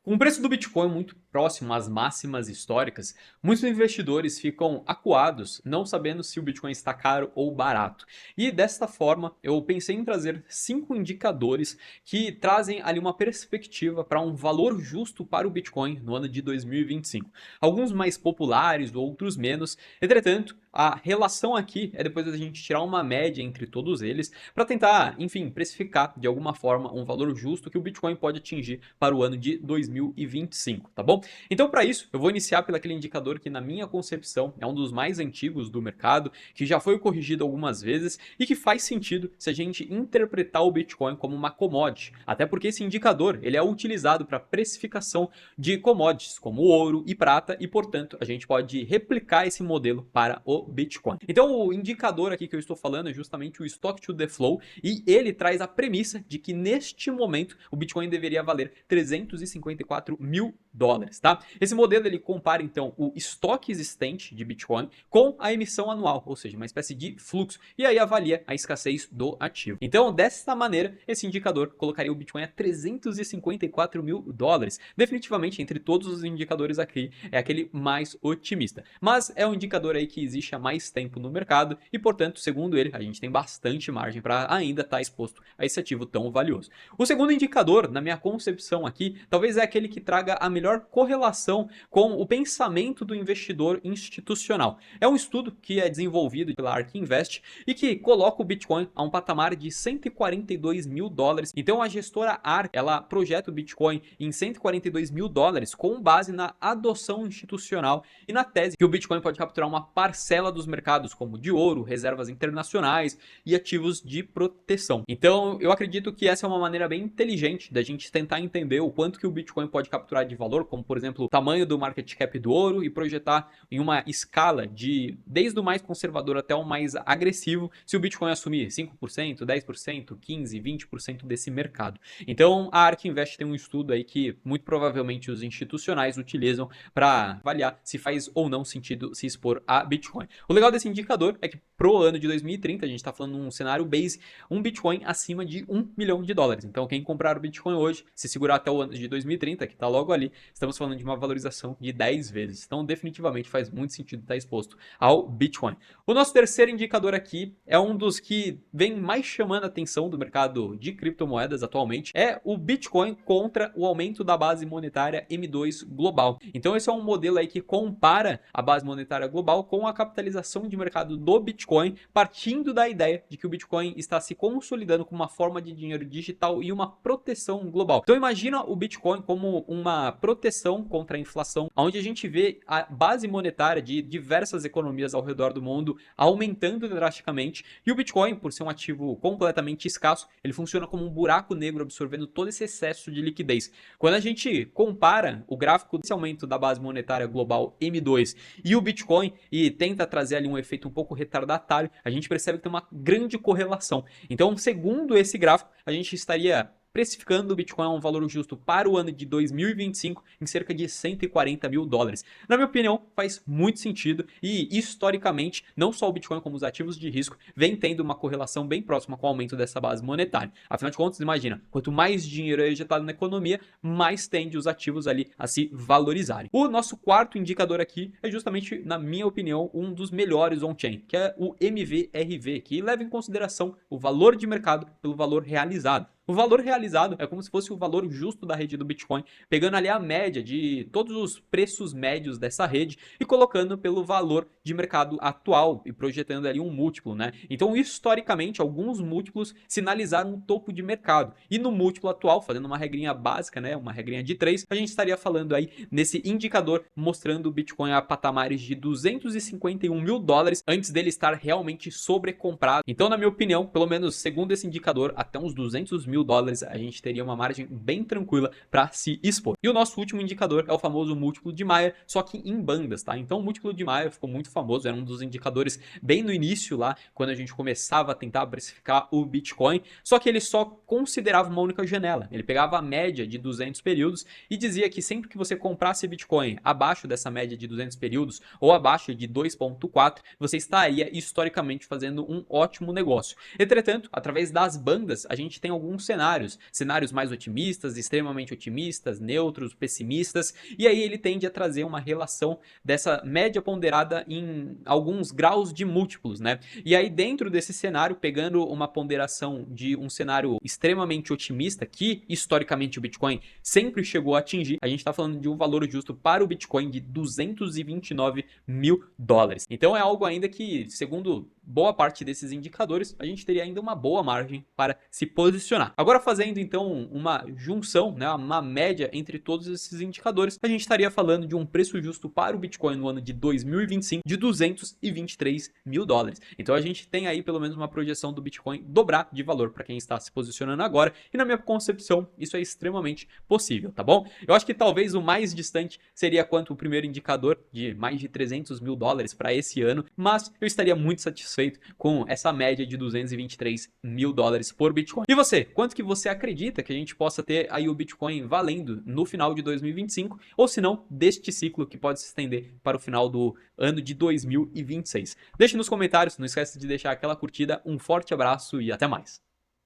Com o preço do Bitcoin muito próximo às máximas históricas, muitos investidores ficam acuados, não sabendo se o Bitcoin está caro ou barato. E desta forma, eu pensei em trazer 5 indicadores que trazem ali uma perspectiva para um valor justo para o Bitcoin no ano de 2025. Alguns mais populares, outros menos. Entretanto, a relação aqui é depois da gente tirar uma média entre todos eles para tentar, enfim, precificar de alguma forma um valor justo que o Bitcoin pode atingir para o ano de 2025, tá bom? Então, para isso, eu vou iniciar pelo aquele indicador que, na minha concepção, é um dos mais antigos do mercado, que já foi corrigido algumas vezes e que faz sentido se a gente interpretar o Bitcoin como uma commodity. Até porque esse indicador ele é utilizado para precificação de commodities como ouro e prata e, portanto, a gente pode replicar esse modelo para o Bitcoin. Então, o indicador aqui que eu estou falando é justamente o Stock to the Flow e ele traz a premissa de que neste momento o Bitcoin deveria valer 354 mil dólares, tá? Esse modelo ele compara então o estoque existente de Bitcoin com a emissão anual, ou seja, uma espécie de fluxo, e aí avalia a escassez do ativo. Então, dessa maneira, esse indicador colocaria o Bitcoin a 354 mil dólares. Definitivamente, entre todos os indicadores aqui, é aquele mais otimista. Mas é um indicador aí que existe há mais tempo no mercado e, portanto, segundo ele, a gente tem bastante margem para ainda estar exposto a esse ativo tão valioso. O segundo indicador, na minha concepção aqui, talvez é aquele que traga a melhor correlação com o pensamento do investidor institucional. É um estudo que é desenvolvido pela ARK Invest e que coloca o Bitcoin a um patamar de 142 mil dólares. Então a gestora ARK, ela projeta o Bitcoin em 142 mil dólares com base na adoção institucional e na tese que o Bitcoin pode capturar uma parcela dos mercados como de ouro, reservas internacionais e ativos de proteção. Então eu acredito que essa é uma maneira bem inteligente da gente tentar entender o quanto que o Bitcoin pode capturar de valor, como por exemplo o tamanho do market cap do ouro, e projetar em uma escala de desde o mais conservador até o mais agressivo, se o Bitcoin assumir 5%, 10%, 15%, 20% desse mercado. Então a ARK Invest tem um estudo aí que muito provavelmente os institucionais utilizam para avaliar se faz ou não sentido se expor a Bitcoin. O legal desse indicador é que pro ano de 2030, a gente está falando num cenário base, um Bitcoin acima de 1 milhão de dólares. Então quem comprar o Bitcoin hoje, se segurar até o ano de 2030, que está logo ali, estamos falando de uma valorização de 10 vezes. Então definitivamente faz muito sentido estar exposto ao Bitcoin. O nosso terceiro indicador aqui é um dos que vem mais chamando a atenção do mercado de criptomoedas atualmente, é o Bitcoin contra o aumento da base monetária M2 global. Então esse é um modelo aí que compara a base monetária global com a capitalização de mercado do Bitcoin, partindo da ideia de que o Bitcoin está se consolidando como uma forma de dinheiro digital e uma proteção global. Então imagina o Bitcoin como uma proteção contra a inflação, onde a gente vê a base monetária de diversas economias ao redor do mundo aumentando drasticamente, e o Bitcoin, por ser um ativo completamente escasso, ele funciona como um buraco negro absorvendo todo esse excesso de liquidez. Quando a gente compara o gráfico desse aumento da base monetária global M2 e o Bitcoin e tenta trazer ali um efeito um pouco retardatário, a gente percebe que tem uma grande correlação. Então, segundo esse gráfico, a gente estaria precificando o Bitcoin a um valor justo para o ano de 2025 em cerca de 140 mil dólares. Na minha opinião, faz muito sentido e, historicamente, não só o Bitcoin como os ativos de risco vem tendo uma correlação bem próxima com o aumento dessa base monetária. Afinal de contas, imagina, quanto mais dinheiro é injetado na economia, mais tende os ativos ali a se valorizarem. O nosso quarto indicador aqui é justamente, na minha opinião, um dos melhores on-chain, que é o MVRV, que leva em consideração o valor de mercado pelo valor realizado. O valor realizado é como se fosse o valor justo da rede do Bitcoin, pegando ali a média de todos os preços médios dessa rede e colocando pelo valor de mercado atual e projetando ali um múltiplo, né? Então, historicamente, alguns múltiplos sinalizaram um topo de mercado. E no múltiplo atual, fazendo uma regrinha básica, né? Uma regrinha de 3, a gente estaria falando aí nesse indicador mostrando o Bitcoin a patamares de 251 mil dólares antes dele estar realmente sobrecomprado. Então, na minha opinião, pelo menos segundo esse indicador, até uns 200 mil dólares a gente teria uma margem bem tranquila para se expor. E o nosso último indicador é o famoso múltiplo de Maia, só que em bandas, tá? Então o múltiplo de Maia ficou muito famoso, era um dos indicadores bem no início lá, quando a gente começava a tentar precificar o Bitcoin, só que ele só considerava uma única janela. Ele pegava a média de 200 períodos e dizia que sempre que você comprasse Bitcoin abaixo dessa média de 200 períodos ou abaixo de 2.4, você estaria historicamente fazendo um ótimo negócio. Entretanto, através das bandas, a gente tem alguns cenários. Cenários mais otimistas, extremamente otimistas, neutros, pessimistas. E aí ele tende a trazer uma relação dessa média ponderada em alguns graus de múltiplos, né? E aí dentro desse cenário, pegando uma ponderação de um cenário extremamente otimista, que historicamente o Bitcoin sempre chegou a atingir, a gente está falando de um valor justo para o Bitcoin de 229 mil dólares. Então é algo ainda que, segundo boa parte desses indicadores, a gente teria ainda uma boa margem para se posicionar. Agora fazendo então uma junção, né, uma média entre todos esses indicadores, a gente estaria falando de um preço justo para o Bitcoin no ano de 2025 de 223 mil dólares. Então a gente tem aí pelo menos uma projeção do Bitcoin dobrar de valor para quem está se posicionando agora, e na minha concepção isso é extremamente possível, tá bom? Eu acho que talvez o mais distante seria quanto o primeiro indicador de mais de 300 mil dólares para esse ano, mas eu estaria muito satisfeito com essa média de 223 mil dólares por Bitcoin. E você, quanto que você acredita que a gente possa ter aí o Bitcoin valendo no final de 2025, ou se não, deste ciclo que pode se estender para o final do ano de 2026? Deixe nos comentários, não esquece de deixar aquela curtida, um forte abraço e até mais.